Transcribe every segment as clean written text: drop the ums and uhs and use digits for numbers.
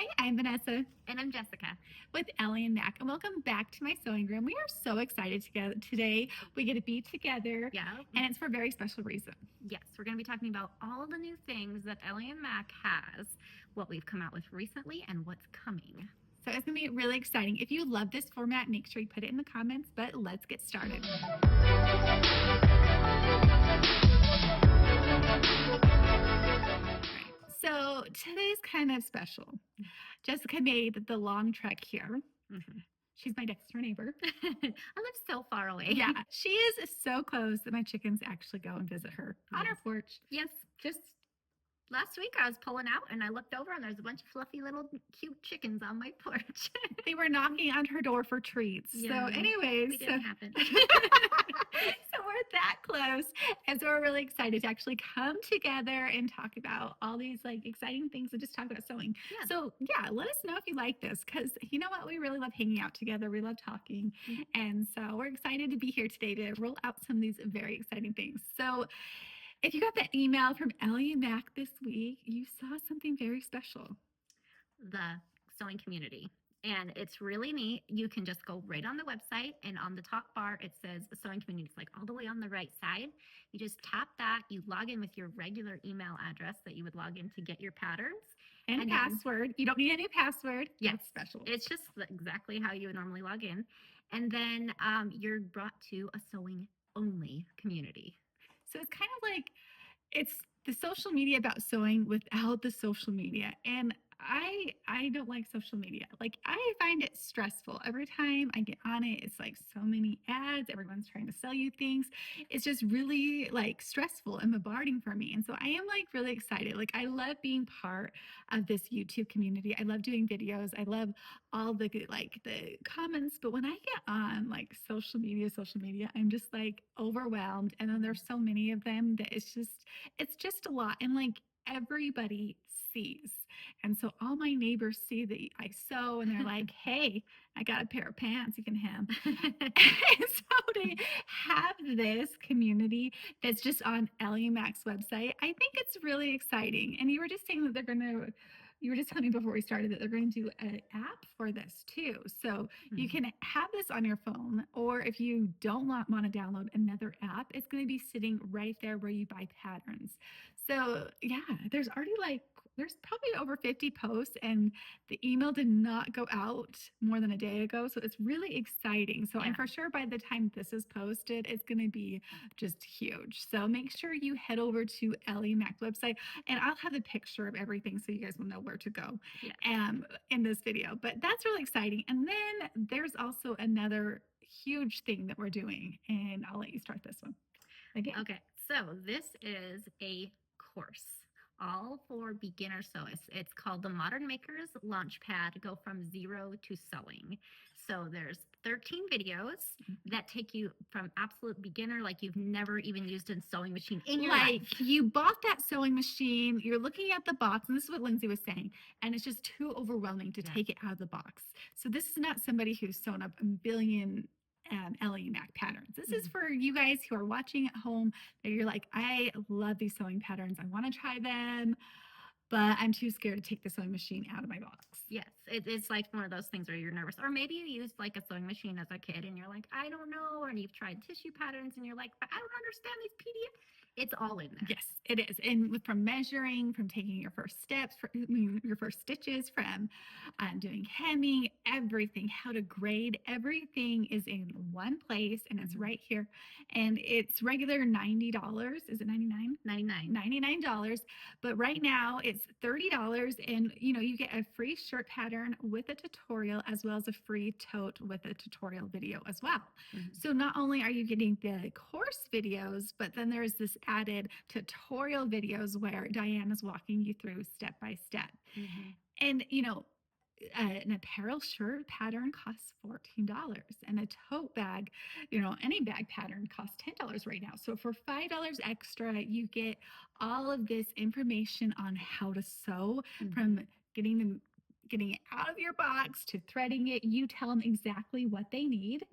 Hi, I'm Vanessa And I'm Jessica. with Ellie and Mac, and welcome back to my sewing room. We are so excited together today. We get to be together, Yeah. and it's for a very special reason. Yes, we're going to be talking about all the new things that Ellie and Mac has, what we've come out with recently, and what's coming. So it's going to be really exciting. If you love this format, make sure you put it in the comments, but let's get started. So today's kind of special. Jessica made the long trek here. Mm-hmm. She's my next door neighbor. I live so far away. Yeah, she is so close that my chickens actually go and visit her on her porch. Yes, just last week I was pulling out and I looked over and there's a bunch of fluffy little cute chickens on my porch. They were knocking on her door for treats. Yeah, so anyways, it didn't happen. So we're that close. And so we're really excited to actually come together and talk about all these like exciting things and just talk about sewing. Yeah. So yeah, let us know if you like this because you know what? We really love hanging out together. We love talking. Mm-hmm. And so we're excited to be here today to roll out some of these very exciting things. So if you got that email from Ellie Mac this week, you saw something very special. The sewing community. And it's really neat. You can just go right on the website, and on the top bar, it says sewing community. It's like all the way on the right side. You just tap that. You log in with your regular email address that you would log in to get your patterns. And password. You don't need any password. Yes, it's special. It's just exactly how you would normally log in. And then you're brought to a sewing only community. So it's kind of like it's the social media about sewing without the social media. And I don't like social media. Like I find it stressful. Every time I get on it, it's like so many ads. Everyone's trying to sell you things. It's just really like stressful and bombarding for me. And so I am like really excited. Like I love being part of this YouTube community. I love doing videos. I love all the like the comments. But when I get on like social media, I'm just like overwhelmed. And then there's so many of them that it's just a lot. And like everybody sees. And so all my neighbors see that I sew and they're like, hey, I got a pair of pants you can hem. And so to have this community that's just on Ellie Mac's website, I think it's really exciting. And you were just saying that you were just telling me before we started that they're going to do an app for this too. So you can have this on your phone, or if you don't want to download another app, it's going to be sitting right there where you buy patterns. So yeah, there's probably over 50 posts, and the email did not go out more than a day ago. So it's really exciting. So I'm for sure by the time this is posted, it's going to be just huge. So make sure you head over to Ellie Mac website, and I'll have a picture of everything so you guys will know where to go in this video. But that's really exciting. And then there's also another huge thing that we're doing, and I'll let you start this one again. Okay, so this is a course all for beginner sewists. It's called the Modern Makers Launchpad, Go From Zero to Sewing. So there's 13 videos that take you from absolute beginner, like you've never even used a sewing machine in your life. You bought that sewing machine, you're looking at the box, and this is what Lindsay was saying, and it's just too overwhelming to take it out of the box. So this is not somebody who's sewn up a billion Ellie Mac patterns. This is for you guys who are watching at home that you're like, I love these sewing patterns. I want to try them, but I'm too scared to take the sewing machine out of my box. Yes, it's like one of those things where you're nervous. Or maybe you used like a sewing machine as a kid and you're like, I don't know. And you've tried tissue patterns and you're like, but I don't understand these PDF. It's all in there. Yes, it is. And from measuring, from taking your first steps, your first stitches, from doing hemming, everything, how to grade, everything is in one place, and it's right here. And it's regular $90. Is it $99? $99. But right now it's $30, and you get a free shirt pattern with a tutorial as well as a free tote with a tutorial video as well. So not only are you getting the course videos, but then there's this added tutorial videos where Diane is walking you through step by step. And an apparel shirt pattern costs $14, and a tote bag, any bag pattern costs $10 right now. So for $5 extra, you get all of this information on how to sew, from getting it out of your box to threading it. You tell them exactly what they need.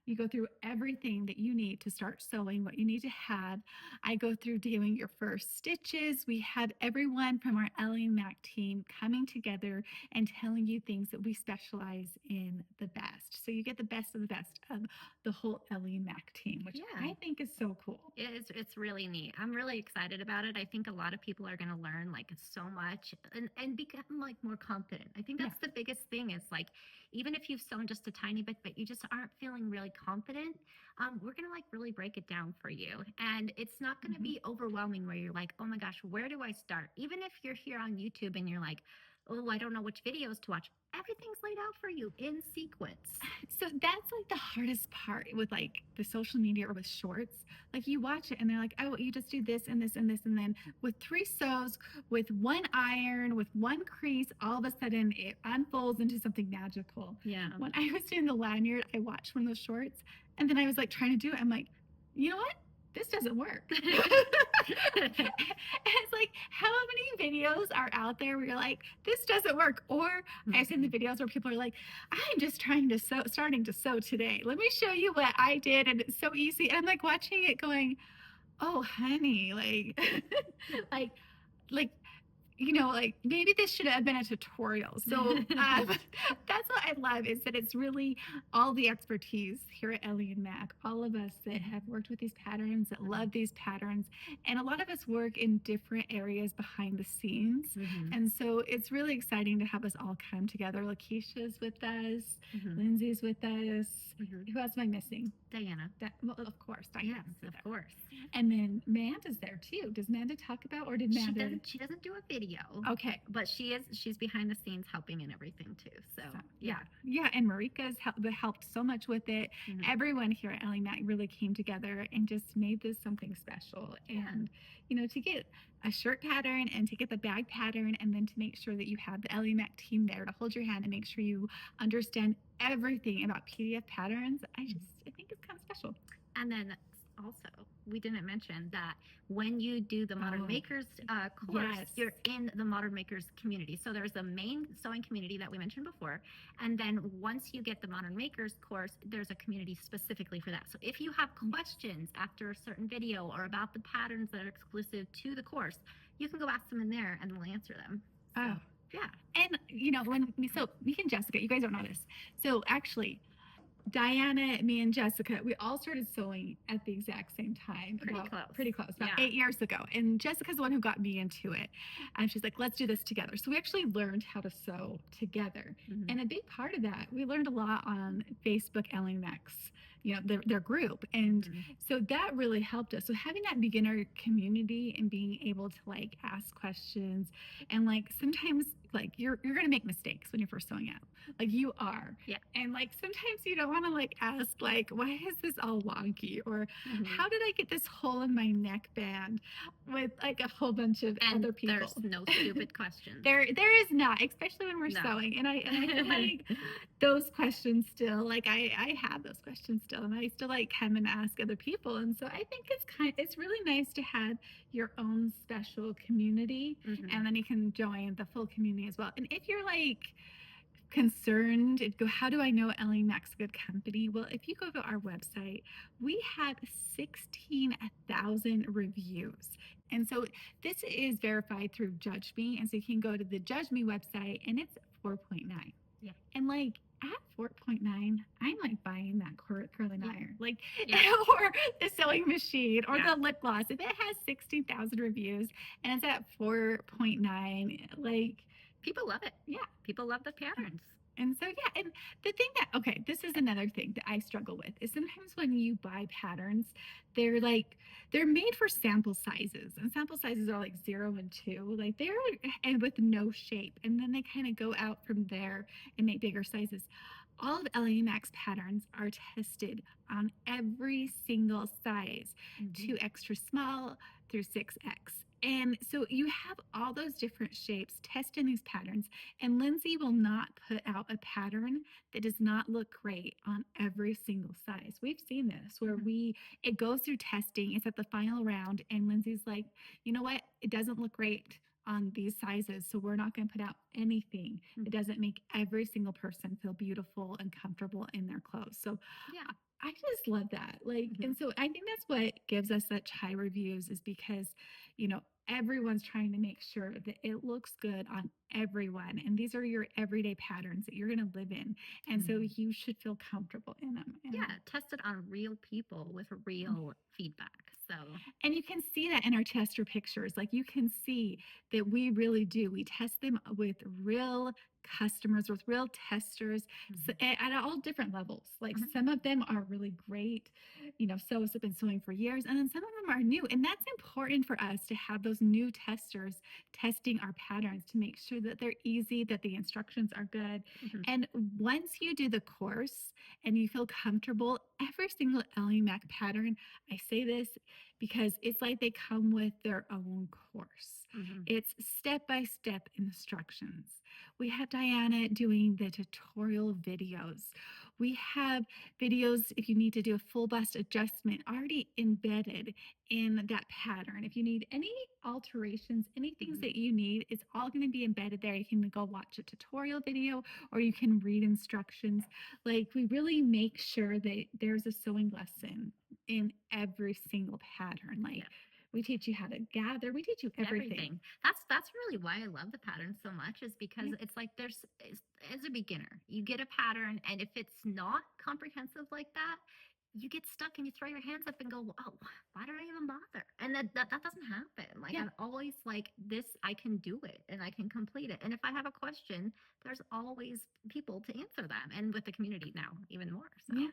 You go through everything that you need to start sewing, what you need to have. I go through doing your first stitches. We have everyone from our Ellie Mac team coming together and telling you things that we specialize in the best. So you get the best of the best of the whole Ellie Mac team, which Yeah. I think is so cool. It's really neat. I'm really excited about it. I think a lot of people are going to learn like so much and become like more confident. I think Yeah. that's the biggest thing is like even if you've sewn just a tiny bit but you just aren't feeling really confident, we're going to like really break it down for you. And it's not going to Mhm. be overwhelming where you're like, "Oh my gosh, where do I start?" Even if you're here on YouTube and you're like, "Oh, I don't know which videos to watch." Everything's laid out for you in sequence. So that's like the hardest part with like the social media or with shorts. Like you watch it and they're like, oh, you just do this and this and this. And then with 3 sews, with one iron, with one crease, all of a sudden it unfolds into something magical. Yeah. When I was doing the lanyard, I watched one of those shorts and then I was like trying to do it. I'm like, you know what? This doesn't work. And it's like, how many videos are out there where you're like, this doesn't work? Or I've seen the videos where people are like, I'm just trying to sew, starting to sew today. Let me show you what I did. And it's so easy. And I'm like watching it going, oh, honey, like, like, like, like maybe this should have been a tutorial. So that's what I love is that it's really all the expertise here at Ellie and Mac, all of us that have worked with these patterns, that love these patterns. And a lot of us work in different areas behind the scenes. And so it's really exciting to have us all come together. Lakeisha's with us, Lindsay's with us. Who else am I missing? Diana. Well, of course, Diana. Yes, of course. And then Manda's there too. Does Manda talk about, or did Manda? She doesn't do a video. Okay. But she's behind the scenes helping and everything too. So yeah. Yeah, and Marika's helped so much with it. Everyone here at Ellie Mac really came together and just made this something special. And to get a shirt pattern and to get the bag pattern and then to make sure that you have the Ellie Mac team there to hold your hand and make sure you understand everything about PDF patterns, I think it's kind of special. And then also, we didn't mention that when you do the Modern Makers course, you're in the Modern Makers community. So there's a main sewing community that we mentioned before. And then once you get the Modern Makers course, there's a community specifically for that. So if you have questions after a certain video or about the patterns that are exclusive to the course, you can go ask them in there and they'll answer them. So, yeah. And, so me and Jessica, you guys don't know this. So actually, Diana, me, and Jessica, we all started sewing at the exact same time. Pretty close, about 8 years ago. And Jessica's the one who got me into it. And she's like, let's do this together. So we actually learned how to sew together. And a big part of that, we learned a lot on Facebook Ellie Mac's, their group. And so that really helped us. So having that beginner community and being able to like ask questions and like sometimes like you're going to make mistakes when you're first sewing out. Like you are. Yeah. And like sometimes you don't want to like ask like, why is this all wonky? Or how did I get this hole in my neck band with like a whole bunch of other people? There's no stupid questions. There is not, especially when we're sewing. And I feel like those questions still, like I have those questions still, and I still like come and ask other people. And so I think it's really nice to have your own special community, and then you can join the full community as well. And if you're like concerned and go, how do I know Ellie Mac's a good company? Well, if you go to our website, we have 16,000 reviews. And so this is verified through Judge Me. And so you can go to the Judge Me website and it's 4.9. Yeah. And like at 4.9, I'm like buying that curling iron, like, Yeah. or the sewing machine or the lip gloss. If it has 16,000 reviews and it's at 4.9, like, people love it. Yeah. People love the patterns. And so, yeah. And the thing this is another thing that I struggle with is sometimes when you buy patterns, they're made for sample sizes, and sample sizes are like 0 and 2, like and with no shape. And then they kind of go out from there and make bigger sizes. All of Ellie Mac's patterns are tested on every single size, 2 extra small through 6X. And so you have all those different shapes testing these patterns, and Lindsay will not put out a pattern that does not look great on every single size. We've seen this where it goes through testing, it's at the final round, and Lindsay's like, you know what? It doesn't look great on these sizes, so we're not going to put out anything that doesn't make every single person feel beautiful and comfortable in their clothes. So I just love that. Like, Mhm. and so I think that's what gives us such high reviews is because, everyone's trying to make sure that it looks good on everyone. And these are your everyday patterns that you're going to live in. And so Mhm. you should feel comfortable in them. Yeah, tested on real people with real feedback. So, And you can see that in our tester pictures. Like you can see that we really do. We test them with real customers, with real testers mhm. at all different levels. Like Mhm. some of them are really great, sews have been sewing for years, and then some of them are new. And that's important for us to have those new testers testing our patterns to make sure that they're easy, that the instructions are good. Mhm. And once you do the course and you feel comfortable, every single Ellie Mac pattern, I say this because it's like they come with their own course. Mhm. It's step by step instructions. We have Diana doing the tutorial videos. We have videos if you need to do a full bust adjustment already embedded in that pattern. If you need any alterations, any things Mhm. that you need, it's all going to be embedded there. You can go watch a tutorial video or you can read instructions. Like we really make sure that there's a sewing lesson in every single pattern. Like Yeah. we teach you how to gather, we teach you everything. Everything. That's really why I love the pattern so much is because Yeah. it's like as a beginner, you get a pattern and if it's not comprehensive like that, you get stuck and you throw your hands up and go, "Oh, why did I even bother?" And that doesn't happen. Like Yeah. I'm always like this I can do it and I can complete it. And if I have a question, there's always people to answer them and with the community now even more. So, Yeah.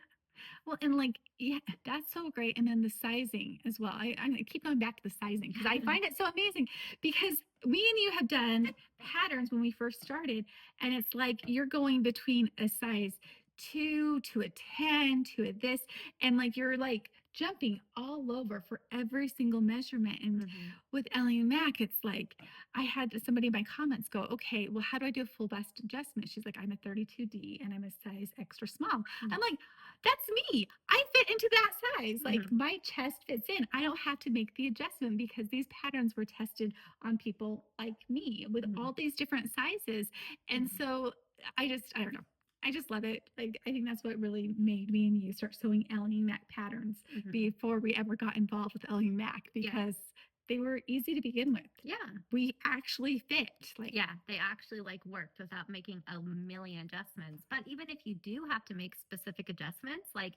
Well, and like, yeah, that's so great. And then the sizing as well. I'm gonna keep going back to the sizing because I find it so amazing because me and you have done patterns when we first started, and it's like you're going between a size 2 to a 10 to a this, and like you're like jumping all over for every single measurement. And mhm. with Ellie Mac, it's like I had somebody in my comments go, okay, well, how do I do a full bust adjustment? She's like, I'm a 32D and I'm a size extra small. I'm Mhm. like, that's me. I fit into that size. Like Mhm. my chest fits in. I don't have to make the adjustment because these patterns were tested on people like me with Mhm. all these different sizes. And Mhm. so I don't know. I just love it. Like I think that's what really made me and you start sewing Ellie Mac patterns Mhm. before we ever got involved with Ellie Mac Yeah. because they were easy to begin with. Yeah. We actually fit. Like Yeah, they actually like worked without making a million adjustments. But even if you do have to make specific adjustments, like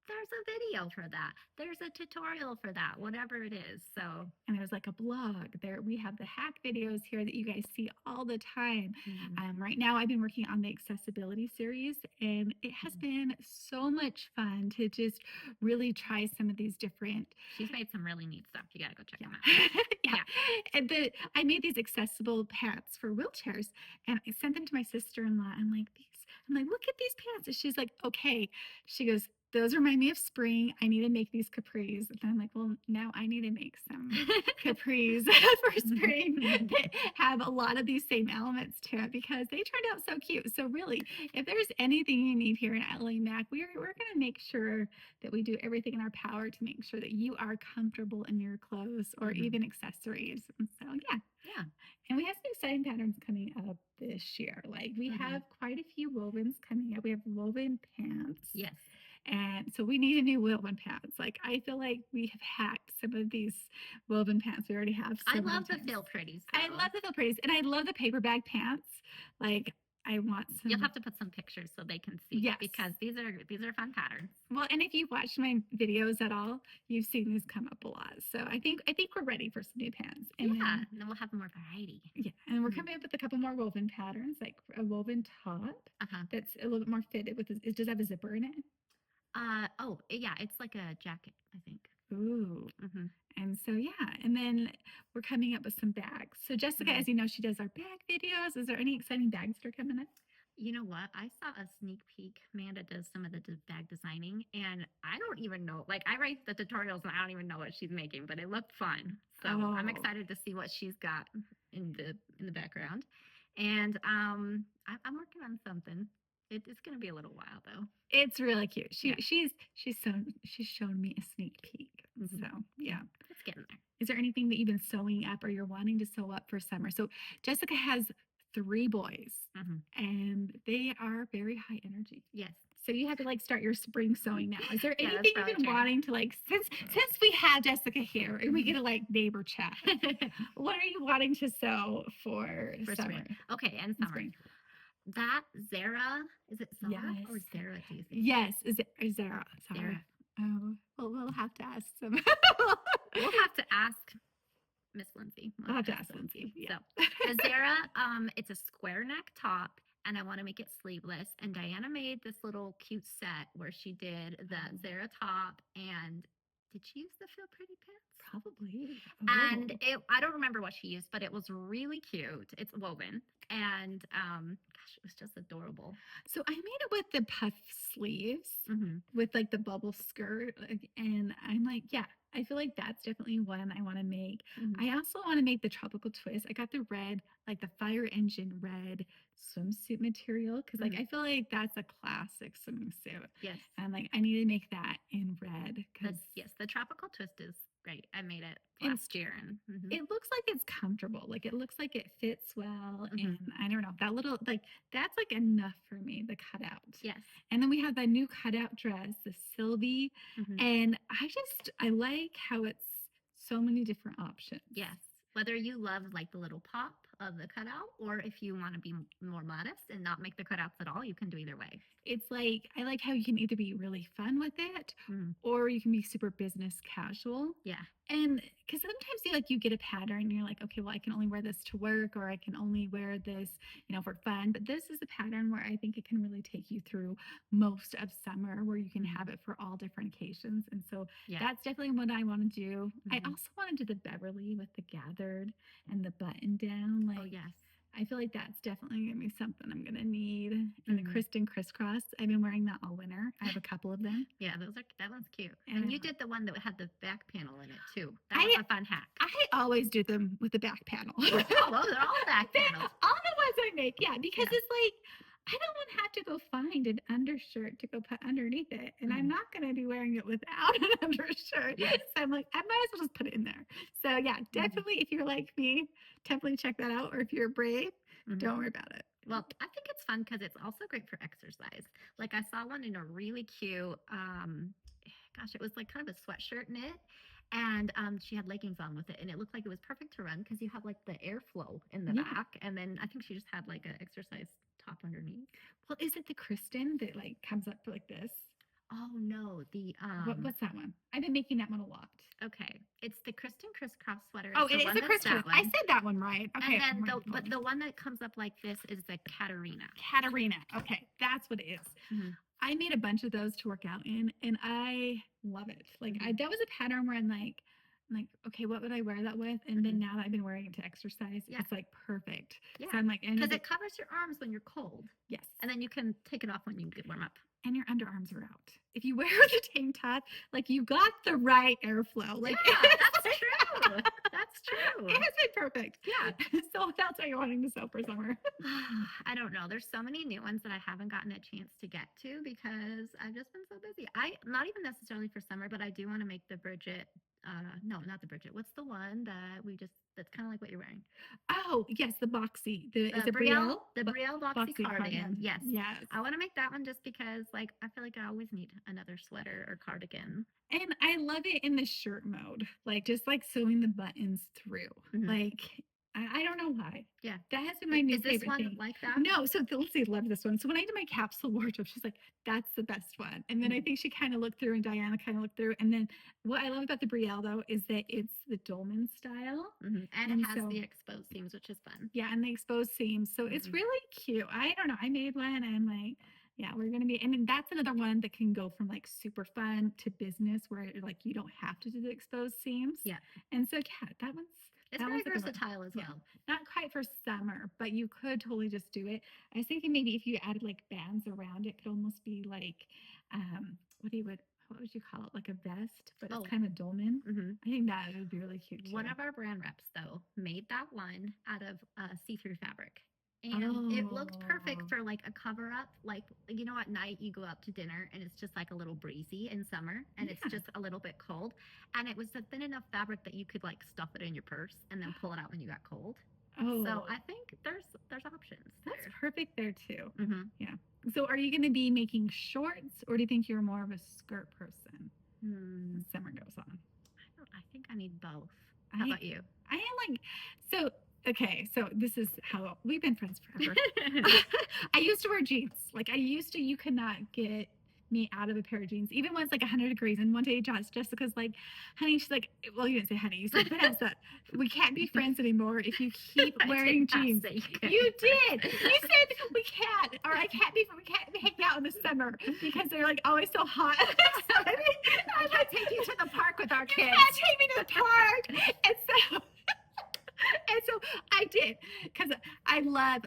there's a video for that. There's a tutorial for that, whatever it is. So, and there's like a blog there. We have the hack videos here that you guys see all the time. mhm, Right now I've been working on the accessibility series and it has mhm. been so much fun to just really try some of these different. She's made some really neat stuff. You got to go check Yeah. them out. Yeah. Yeah. And I made these accessible pants for wheelchairs and I sent them to my sister-in-law. I'm like, look at these pants. And she's like, okay. She goes, those remind me of spring. I need to make these capris. And I'm like, well, now I need to make some capris for spring that have a lot of these same elements to it because they turned out so cute. So really, if there's anything you need here in LA Mac, we're going to make sure that we do everything in our power to make sure that you are comfortable in your clothes or Mhm. even accessories. And so, yeah. Yeah. And we have some exciting patterns coming up this year. Like we Mhm. have quite a few wovens coming up. We have woven pants. Yes. And so we need a new woven pants. Like I feel like we have hacked some of these woven pants we already have I so many love the times. feel pretties I though. love the feel pretties and I love the paper bag pants. Like I want You'll some. have to put some pictures so they can see Yes. because these are fun patterns. Well, and if you've watched my videos at all, you've seen these come up a lot. So I think we're ready for some new pants. And Yeah, then and then we'll have more variety. yeah, and we're Mhm. coming up with a couple more woven patterns, like a woven top Uh-huh. that's a little bit more fitted with it does have a zipper in it. Oh, yeah, it's like a jacket, I think. Ooh. Mhm. And so yeah, and then we're coming up with some bags. So Jessica, Mhm. as you know, she does our bag videos. Is there any exciting bags that are coming up? You know what? I saw a sneak peek. Amanda does some of the bag designing, and I don't even know. Like, I write the tutorials, and I don't even know what she's making, but it looked fun. So I'm Oh, excited to see what she's got in the background. And I'm working on something. It's going to be a little while though. it's really cute. Yeah. She's shown me a sneak peek. Mhm. So yeah. It's getting there. Is there anything that you've been sewing up or you're wanting to sew up for summer? So Jessica has 3 boys, Mhm. and they are very high energy. Yes. So you have to like start your spring sewing now. Is there Yeah, that's anything you've probably been true. wanting to like since we have Jessica here and we get a like neighbor chat? What are you wanting to sew for For summer spring. Okay, and and summer. spring? That Zara, is it Zara Yes. or Zara, do you think? Yes. Is Zara? Zara. Oh, well, we'll have to ask some. We'll have to ask Miss Lindsay. We'll have to ask Lindsay. So Yeah. the Zara, it's a square neck top, and I want to make it sleeveless. And Diana made this little cute set where she did the Zara top, and did she use the Feel Pretty pants? Probably. And Oh. I don't remember what she used, but it was really cute. It's woven, and gosh, it was just adorable. So I made it with the puff sleeves Mm-hmm. with like the bubble skirt. And I'm like, yeah, I feel like that's definitely one I want to make. Mm-hmm. I also want to make the tropical twist. I got the red, like the fire engine red swimsuit material because like I feel like that's a classic swimsuit. Yes. And I'm like, I need to make that in red because Yes, the tropical twist is great. I made it And last year, and it looks like it's comfortable. Like it looks like it fits well. Mhm. And I don't know, that little like that's like enough for me, the cutout. yes. And then we have that new cutout dress, the Sylvie. Mhm. And I like how it's so many different options. Yes. Whether you love like the little pop of the cutout, or if you want to be more modest and not make the cutouts at all, you can do either way. It's like I like how you can either be really fun with it Mhm. or you can be super business casual. Yeah. And because sometimes you get a pattern and you're like, okay, well, I can only wear this to work or I can only wear this, for fun. But this is a pattern where I think it can really take you through most of summer where you can have it for all different occasions. And so Yeah. that's definitely what I want to do. I Mhm. also want to do the Beverly with the gathered and the button down. Oh Like, yes. I feel like that's definitely gonna be something I'm gonna need. And the Kristen crisscross, I've been wearing that all winter. I have a couple of them. Yeah, that one's cute. And And you did the one that had the back panel in it too. That I- was a fun hack. I always do them with the back panel. Oh, those are all back panels. All the ones I make, yeah, because Yeah. it's like I don't want to have to go find an undershirt to go put underneath it, and I'm not going to be wearing it without an undershirt. Yes. So I'm like, I might as well just put it in there. So yeah, definitely, if you're like me, definitely check that out. Or if you're brave, don't worry about it. Well, I think it's fun because it's also great for exercise. Like I saw one in a really cute, gosh, it was like kind of a sweatshirt knit, and she had leggings on with it, and it looked like it was perfect to run because you have like the airflow in the Yeah. back, and then I think she just had like an exercise top underneath. Well, is it the Kristen that like comes up like this? Oh no, the What's that one? I've been making that one a lot. okay, it's the Kristen crisscross sweater. Oh, It's it the is one a that's Kristen. that one. I said that one right. Okay. And then but the one that comes up like this is the Katarina. Katarina. Okay, that's what it is. Mhm. I made a bunch of those to work out in, and I love it. Like that was a pattern where I'm like, okay, what would I wear that with? And then now that I've been wearing it to exercise, it's like perfect. Yeah. So I'm like, because it covers your arms when you're cold. Yes. And then you can take it off when you get warm up. And your underarms are out. If you wear the tank top, like you got the right airflow. Like yeah, that's true. That's true. It has been perfect. Yeah. So that's what you're wanting to sew for summer. I don't know. There's so many new ones that I haven't gotten a chance to get to because I've just been so busy. Not even necessarily for summer, but I do want to make the Bridget. No, not the Bridget. What's the one that that's kind of like what you're wearing? Oh, yes, the boxy. Is it Brielle? Brielle? The Brielle boxy cardigan. Yes. Yes. I want to make that one just because, like, I feel like I always need another sweater or cardigan. And I love it in the shirt mode, like just like sewing the buttons through. Like I don't know why. Yeah, that has been my new favorite thing. Is this one thing. like that? No, so Lindsay loved this one. So when I did my capsule wardrobe, she's like, "That's the best one." And then I think she kind of looked through, and Diana kind of looked through. And then what I love about the Brielle though is that it's the dolman style, and it has the exposed seams, which is fun. Yeah, and the exposed seams, so it's really cute. I don't know. I made one, and I'm like, yeah, we're gonna be, and then that's another one that can go from like super fun to business, where like you don't have to do the exposed seams. Yeah, and so yeah, that one's. It's very versatile as well. Not quite for summer, but you could totally just do it. I was thinking maybe if you added like bands around it, could almost be like, what would you call it? Like a vest, but it's kind of a dolman. I think that would be really cute too. One of our brand reps though made that one out of see-through fabric. And it looked perfect for like a cover up. Like, at night you go out to dinner and it's just like a little breezy in summer and it's just a little bit cold. And it was a thin enough fabric that you could like stuff it in your purse and then pull it out when you got cold. Oh, So I think there's options that's there. perfect there too. Mm-hmm. Yeah. So are you going to be making shorts, or do you think you're more of a skirt person Hmm. as summer goes on? I think I need both. How I about you? I am like, so okay, so this is how we've been friends forever. I used to wear jeans. Like I used to, you could not get me out of a pair of jeans, even when it's like 100 degrees. And one day, Jessica's like, honey, she's like, well, you didn't say honey, you said Vanessa, we can't be friends anymore if you keep I wearing did not jeans. say you couldn't You be did. friends. You said we can't, or we can't hang out in the summer because they're like always so hot. So, I can't take you to the park with our you kids. can't take me to the park. And so and so I did, because I love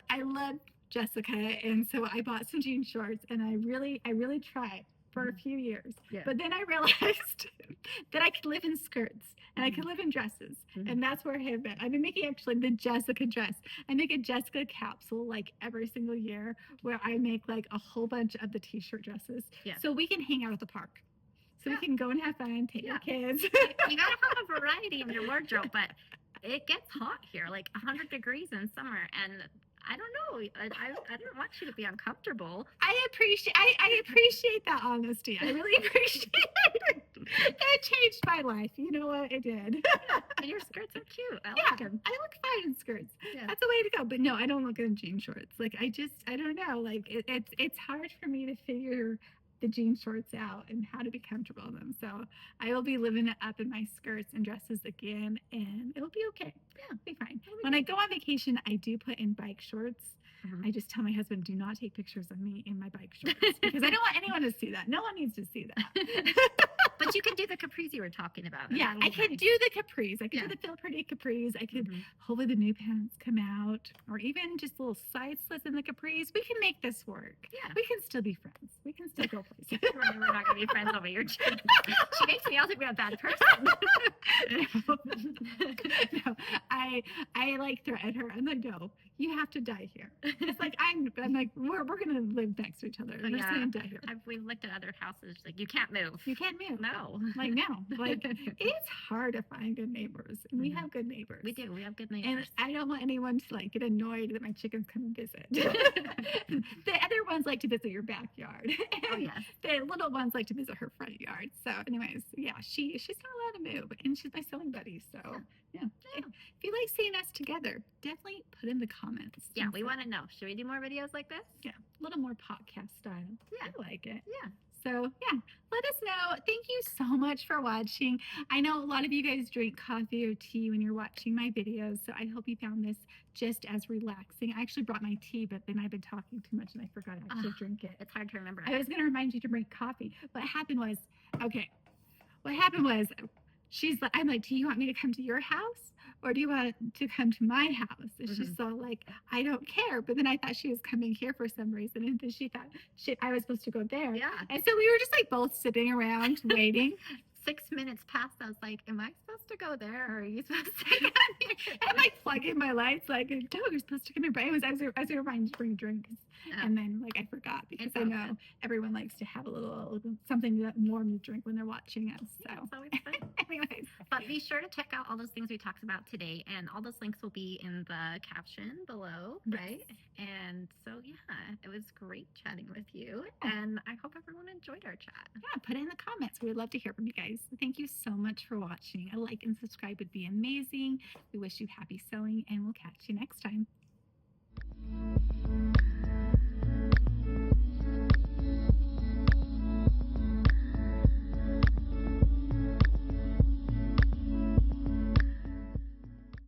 Jessica, and so I bought some jean shorts, and I really tried for a few years. Yeah. But then I realized that I could live in skirts and I could live in dresses, and that's where I have been. I've been making actually the Jessica dress. I make a Jessica capsule like every single year, where I make like a whole bunch of the t-shirt dresses, so we can hang out at the park. So we can go and have fun, take our kids. You gotta have a variety in your wardrobe, but it gets hot here, like 100 degrees in summer, and I don't know. I don't want you to be uncomfortable. I appreciate that honesty. I really appreciate it. It changed my life. You know what? It did. And your skirts are cute. I Yeah, like them. I look fine in skirts. Yeah. That's the way to go. But no, I don't look good in jean shorts. Like I don't know. Like it's hard for me to figure the jean shorts out and how to be comfortable in them. So I will be living it up in my skirts and dresses again, and it'll be okay. Yeah, it'll be fine. When I go on vacation, I do put in bike shorts. I just tell my husband, do not take pictures of me in my bike shorts, because I don't want anyone to see that. No one needs to see that. But you can do the capris you were talking about. Yeah, I could do the capris. I could do the Feel Pretty capris. I could hopefully the new pants come out, or even just little side slits in the capris. We can make this work. Yeah, we can still be friends. We can still go places. We're not gonna be friends over your jeans. She makes me out to be a bad person. No, I like threaten her. I'm like, no, you have to die here. It's like I'm like we're gonna live next to each other. We're just gonna die here. We've looked at other houses. Like, you can't move. You can't move. No. Like no. Like it's hard to find good neighbors, and we have good neighbors. We do. We have good neighbors. And I don't want anyone to like get annoyed that my chickens come and visit. The other ones like to visit your backyard. Oh yes. The little ones like to visit her front yard. So, anyways, yeah, she's not allowed to move, and she's my sewing buddy. So, yeah. If you like seeing us together, definitely put in the comments. Yeah, we want to know. Should we do more videos like this? Yeah, a little more podcast style. Yeah, I like it. Yeah. So, yeah, let us know. Thank you so much for watching. I know a lot of you guys drink coffee or tea when you're watching my videos, so I hope you found this just as relaxing. I actually brought my tea, but then I've been talking too much and I forgot to actually drink it. It's hard to remember. I was going to remind you to bring coffee. What happened was, she's like, I'm like, do you want me to come to your house, or do you want to come to my house? And she's so like, I don't care. But then I thought she was coming here for some reason, and then she thought I was supposed to go there. Yeah. And so we were just like both sitting around waiting. 6 minutes passed. I was like, am I supposed to go there, or are you supposed to come here? And like plugging my lights, like, no, you're supposed to come here. But anyways, I was reminded to bring drinks. And then like I forgot, because I know everyone likes to have a little something warm to drink when they're watching us. So it's always fun. Anyways. But be sure to check out all those things we talked about today, and all those links will be in the caption below, right? And so yeah, it was great chatting with you, and I hope everyone enjoyed our chat. Yeah, put it in the comments. We would love to hear from you guys. Thank you so much for watching. A like and subscribe would be amazing. We wish you happy sewing, and we'll catch you next time.